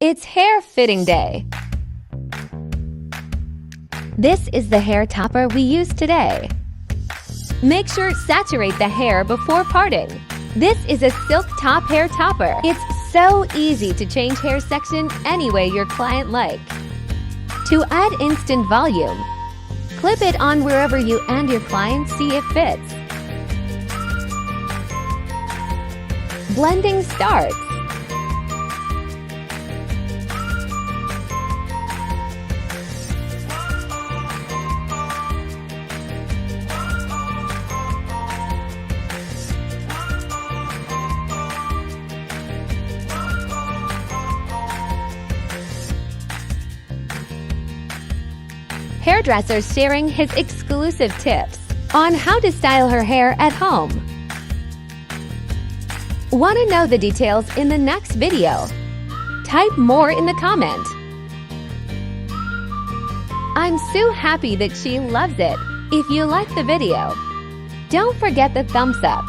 It's hair fitting day. This is the hair topper we use today. Make sure saturate the hair before parting. This is a silk top hair topper. It's so easy to change hair section any way your client like. To add instant volume, clip it on wherever you and your client see it fits. Blending starts. Hairdresser sharing his exclusive tips on how to style her hair at home. Want to know the details in the next video? Type more in the comment. I'm so happy that she loves it. If you like the video, don't forget the thumbs up